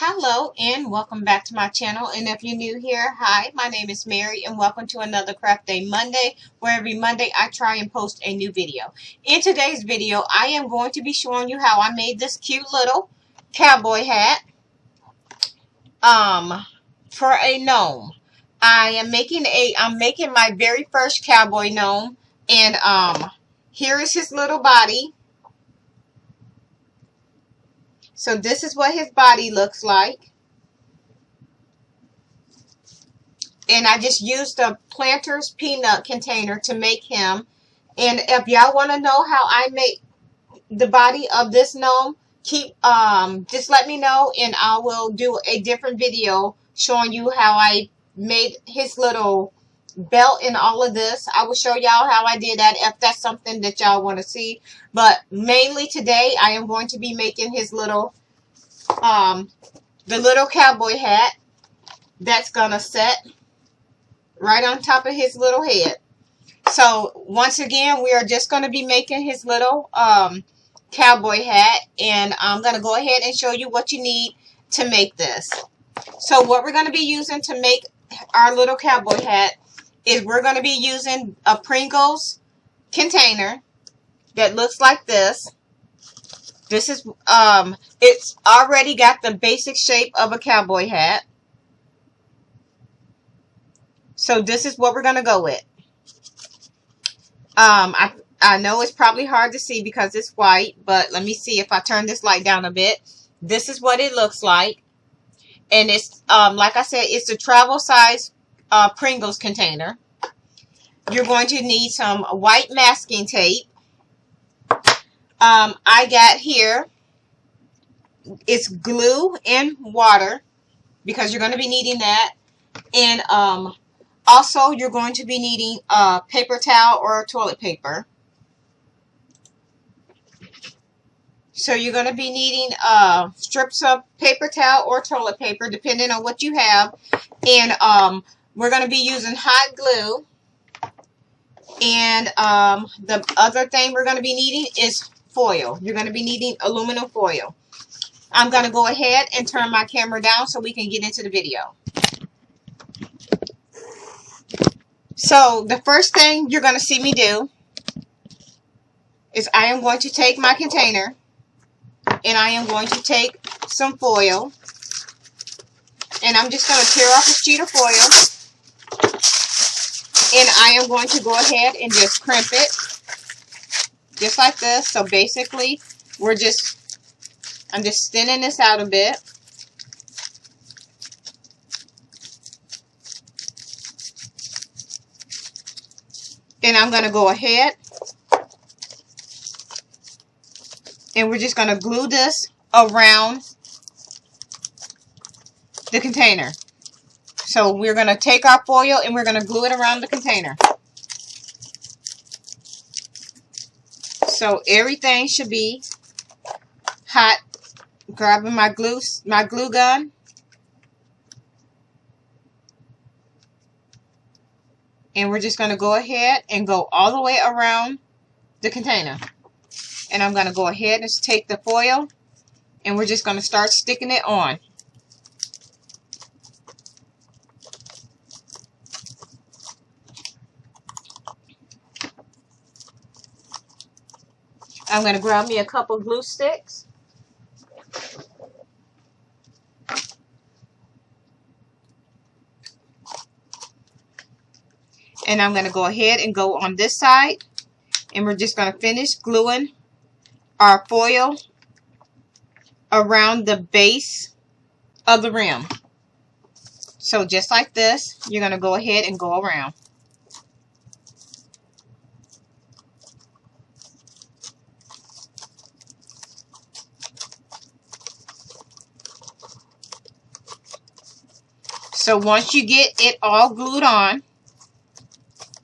Hello and welcome back to my channel, and if you're new here, hi, my name is Mary and welcome to another Craft Day Monday, where every Monday I try and post a new video. In today's video, I am going to be showing you how I made this cute little cowboy hat for a gnome. I'm making my very first cowboy gnome, and here is his little body. So this is what his body looks like. And I just used a Planters peanut container to make him. And if y'all want to know how I make the body of this gnome, just let me know and I will do a different video showing you how I made his little belt and all of this. I will show y'all how I did that if that's something that y'all want to see. But mainly today I am going to be making his little the little cowboy hat that's gonna set right on top of his little head. So once again, we are just going to be making his little cowboy hat, and I'm going to go ahead and show you what you need to make this. So what we're going to be using to make our little cowboy hat is we're going to be using a Pringles container that looks like this. This is, it's already got the basic shape of a cowboy hat. So this is what we're going to go with. I know it's probably hard to see because it's white, but let me see if I turn this light down a bit. This is what it looks like. And it's, like I said, it's a travel size Pringles container. You're going to need some white masking tape. I got here, it's glue and water because you're going to be needing that. And also you're going to be needing a paper towel or toilet paper. So you're going to be needing strips of paper towel or toilet paper depending on what you have. And we're going to be using hot glue. And the other thing we're going to be needing is foil. You're going to be needing aluminum foil. I'm going to go ahead and turn my camera down so we can get into the video. So the first thing you're going to see me do is I am going to take my container and I am going to take some foil, and I'm just going to tear off a sheet of foil, and I am going to go ahead and just crimp it just like this. So basically I'm just thinning this out a bit. And I'm going to go ahead and we're just going to glue this around the container. So we're going to take our foil and we're going to glue it around the container. So everything should be hot. Grabbing my glue gun. And we're just going to go ahead and go all the way around the container. And I'm going to go ahead and take the foil and we're just going to start sticking it on. I'm going to grab me a couple glue sticks. And I'm going to go ahead and go on this side. And we're just going to finish gluing our foil around the base of the rim. So just like this, you're going to go ahead and go around. So once you get it all glued on,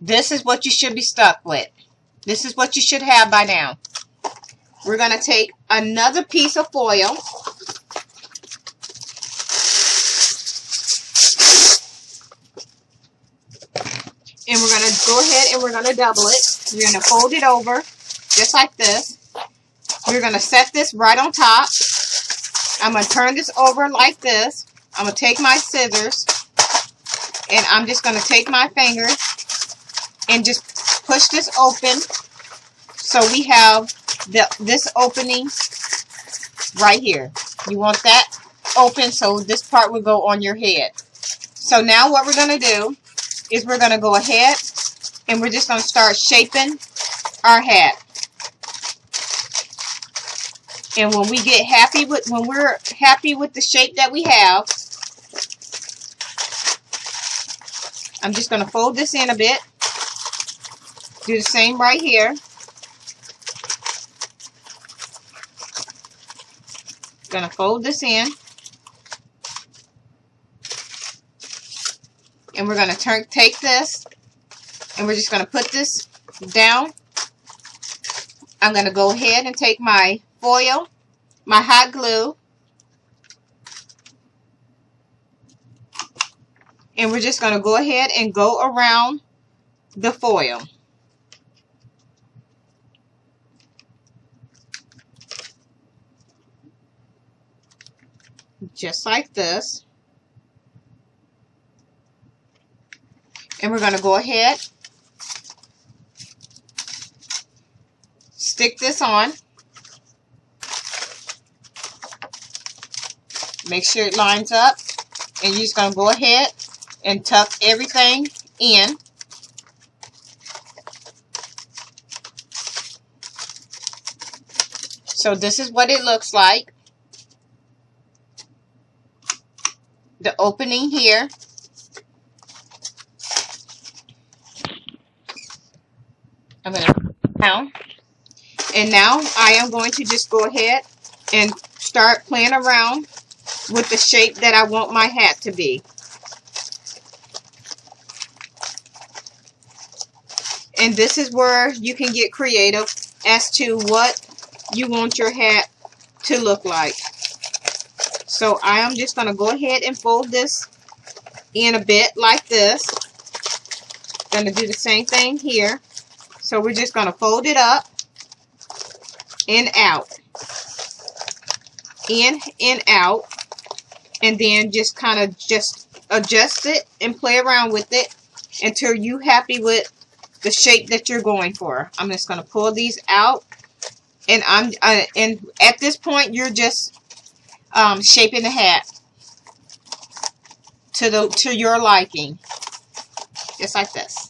this is what you should be stuck with. This is what you should have by now. We're going to take another piece of foil. And we're going to go ahead and we're going to double it. We're going to fold it over just like this. We're going to set this right on top. I'm going to turn this over like this. I'm going to take my scissors, and I'm just going to take my finger and just push this open, so we have this opening right here. You want that open so this part will go on your head. So now what we're going to do is we're going to go ahead and we're just going to start shaping our hat. And when we're happy with the shape that we have, I'm just going to fold this in a bit. Do the same right here. Going to fold this in. And we're going to take this and we're just going to put this down. I'm going to go ahead and take my foil, my hot glue, and we're just going to go ahead and go around the foil. Just like this. And we're going to go ahead, stick this on. Make sure it lines up. And you're just going to go ahead and tuck everything in. So this is what it looks like. The opening here. I'm going to put it down. And now I am going to just go ahead and start playing around with the shape that I want my hat to be. And this is where you can get creative as to what you want your hat to look like. So I am just going to go ahead and fold this in a bit like this. Going to do the same thing here. So we're just going to fold it up and out. In and out. And then just kind of just adjust it and play around with it until you're happy with the shape that you're going for. I'm just going to pull these out. And and at this point you're just shaping the hat to your liking. Just like this.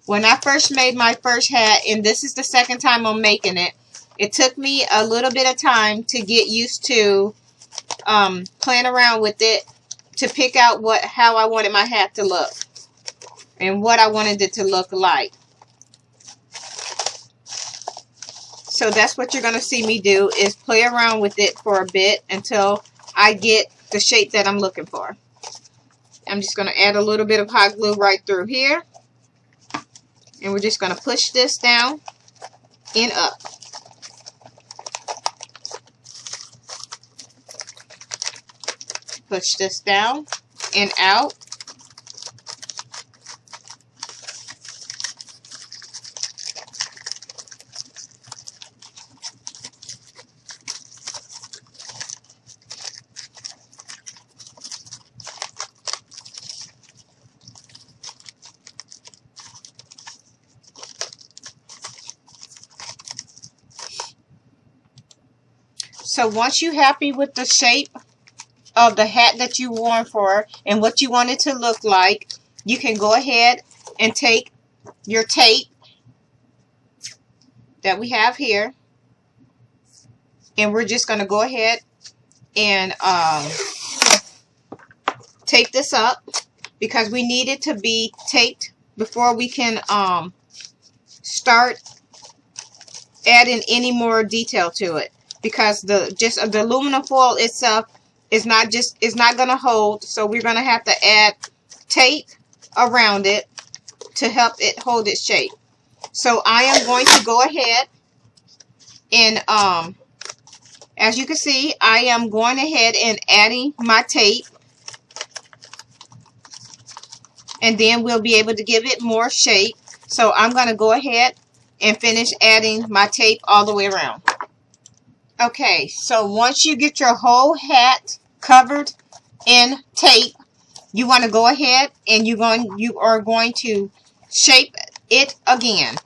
When I first made my first hat, and this is the second time I'm making it, it took me a little bit of time to get used to playing around with it to pick out how I wanted my hat to look and what I wanted it to look like. So that's what you're going to see me do, is play around with it for a bit until I get the shape that I'm looking for. I'm just going to add a little bit of hot glue right through here. And we're just going to push this down and up. Push this down and out. So once you're happy with the shape of the hat that you wore for and what you want it to look like, you can go ahead and take your tape that we have here, and we're just going to go ahead and tape this up because we need it to be taped before we can start adding any more detail to it, because the aluminum foil itself is not going to hold, so we're going to have to add tape around it to help it hold its shape. So I am going to go ahead and as you can see, I am going ahead and adding my tape, and then we'll be able to give it more shape. So I'm going to go ahead and finish adding my tape all the way around. Okay, so once you get your whole hat covered in tape, you want to go ahead and you are going to shape it again.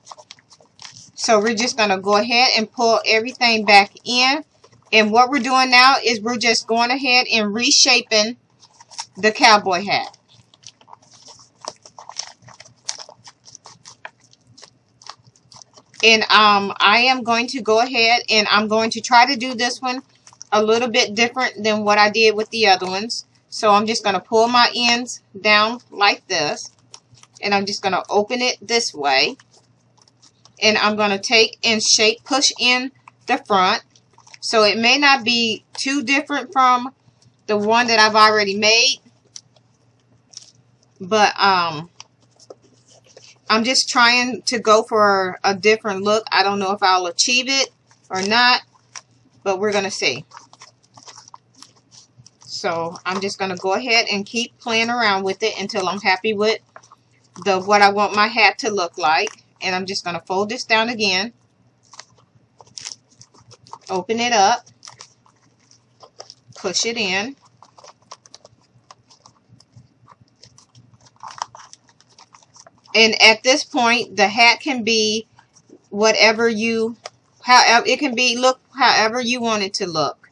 So we're just going to go ahead and pull everything back in. And what we're doing now is we're just going ahead and reshaping the cowboy hat. And I am going to go ahead and I'm going to try to do this one a little bit different than what I did with the other ones. So I'm just going to pull my ends down like this. And I'm just going to open it this way. And I'm going to take and push in the front. So it may not be too different from the one that I've already made. But I'm just trying to go for a different look. I don't know if I'll achieve it or not, but we're going to see. So I'm just going to go ahead and keep playing around with it until I'm happy with what I want my hat to look like. And I'm just going to fold this down again. Open it up. Push it in. And at this point, the hat can be whatever it can be look however you want it to look.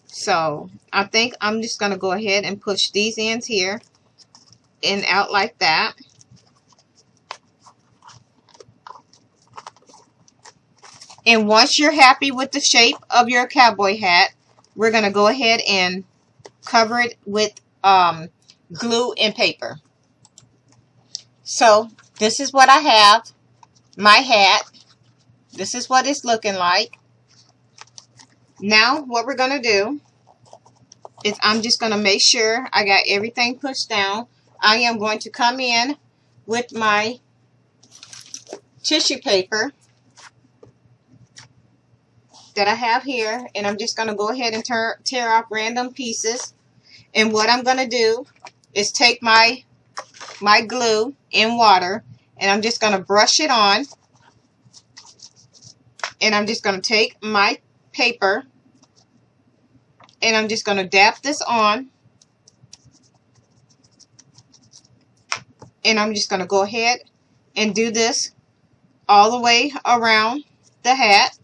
So I think I'm just going to go ahead and push these ends here and out like that. And once you're happy with the shape of your cowboy hat, we're going to go ahead and cover it with glue and paper. So this is what I have, my hat. This is what it's looking like. Now what we're going to do is I'm just going to make sure I got everything pushed down. I am going to come in with my tissue paper that I have here, and I'm just going to go ahead and tear off random pieces. And what I'm going to do is take my glue in water, and I'm just going to brush it on, and I'm just going to take my paper and I'm just going to dab this on, and I'm just going to go ahead and do this all the way around the hat.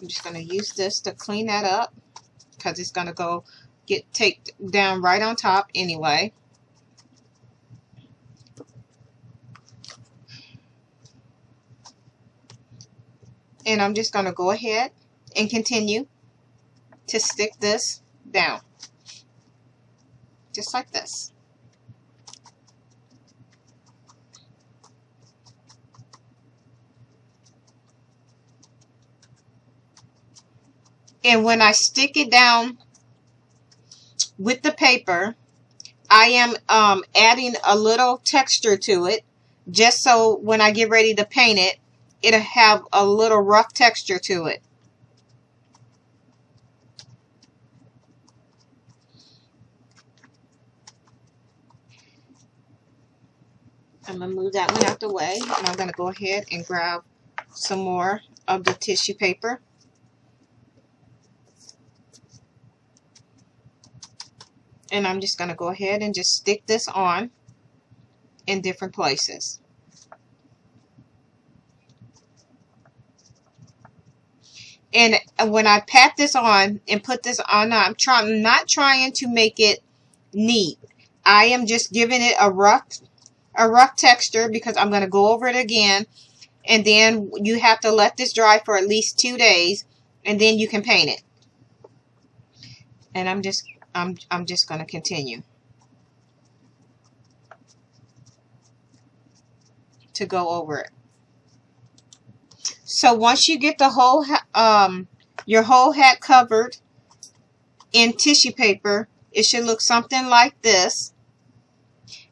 I'm just going to use this to clean that up because it's going to take down right on top anyway. And I'm just going to go ahead and continue to stick this down. Just like this. And when I stick it down with the paper, I am adding a little texture to it, just so when I get ready to paint it, it'll have a little rough texture to it. I'm going to move that one out the way, and I'm going to go ahead and grab some more of the tissue paper. And I'm just going to go ahead and just stick this on in different places. And when I pat this on and put this on, I'm not trying to make it neat. I am just giving it a rough texture because I'm going to go over it again. And then you have to let this dry for at least 2 days, and then you can paint it. And I'm just going to continue to go over it. So once you get the whole your whole hat covered in tissue paper, it should look something like this.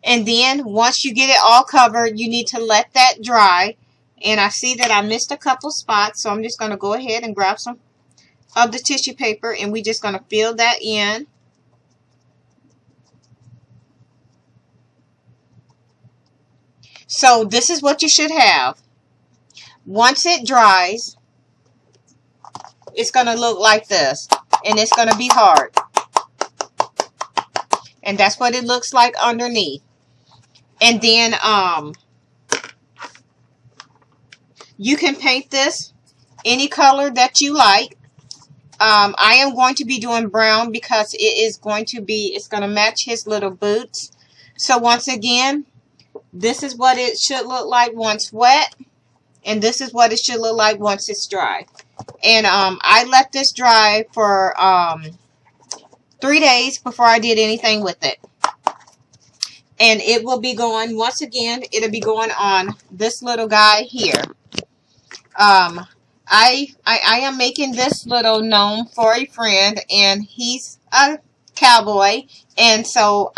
And then once you get it all covered, you need to let that dry. And I see that I missed a couple spots, so I'm just going to go ahead and grab some of the tissue paper, and we're just going to fill that in. So this is what you should have. Once it dries, it's going to look like this, and it's going to be hard. And that's what it looks like underneath. And then you can paint this any color that you like. I am going to be doing brown because it's going to match his little boots. So once again, this is what it should look like once wet, and this is what it should look like once it's dry. And I let this dry for 3 days before I did anything with it. And it will be going, once again, it'll be going on this little guy here. I am making this little gnome for a friend, and he's a cowboy, and so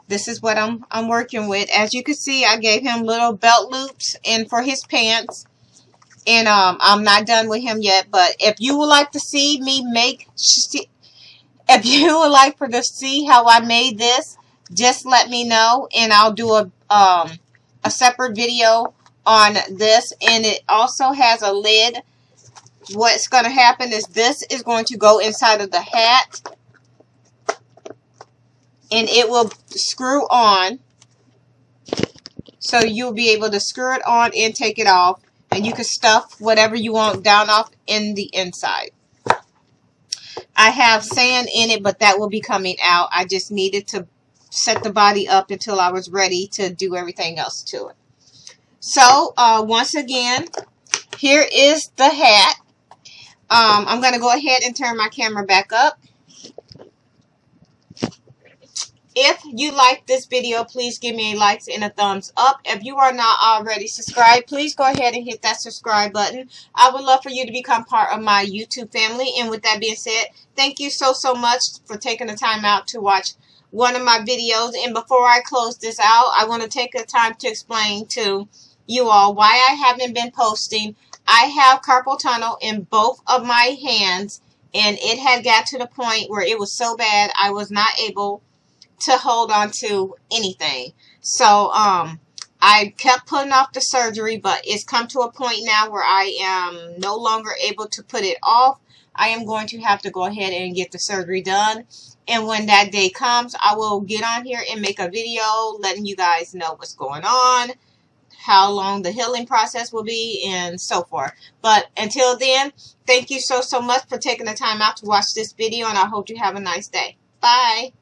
this is what I'm working with. As you can see, I gave him little belt loops and for his pants, and I'm not done with him yet. But if you would like to see me if you would like to see how I made this, just let me know, and I'll do a separate video on this. And it also has a lid. What's going to happen is this is going to go inside of the hat, and it will screw on. So you'll be able to screw it on and take it off, and you can stuff whatever you want down off in the inside. I have sand in it, but that will be coming out. I just needed to set the body up until I was ready to do everything else to it. So, once again, here is the hat. I'm going to go ahead and turn my camera back up. If you like this video, please give me a like and a thumbs up. If you are not already subscribed, please go ahead and hit that subscribe button. I would love for you to become part of my YouTube family. And with that being said, thank you so much for taking the time out to watch one of my videos. And before I close this out, I want to take the time to explain to you all why I haven't been posting. I have carpal tunnel in both of my hands, and it had got to the point where it was so bad I was not able to hold on to anything. So I kept putting off the surgery, but it's come to a point now where I am no longer able to put it off. I am going to have to go ahead and get the surgery done. And when that day comes, I will get on here and make a video letting you guys know what's going on, how long the healing process will be, and so forth. But until then, thank you so much for taking the time out to watch this video, and I hope you have a nice day. Bye.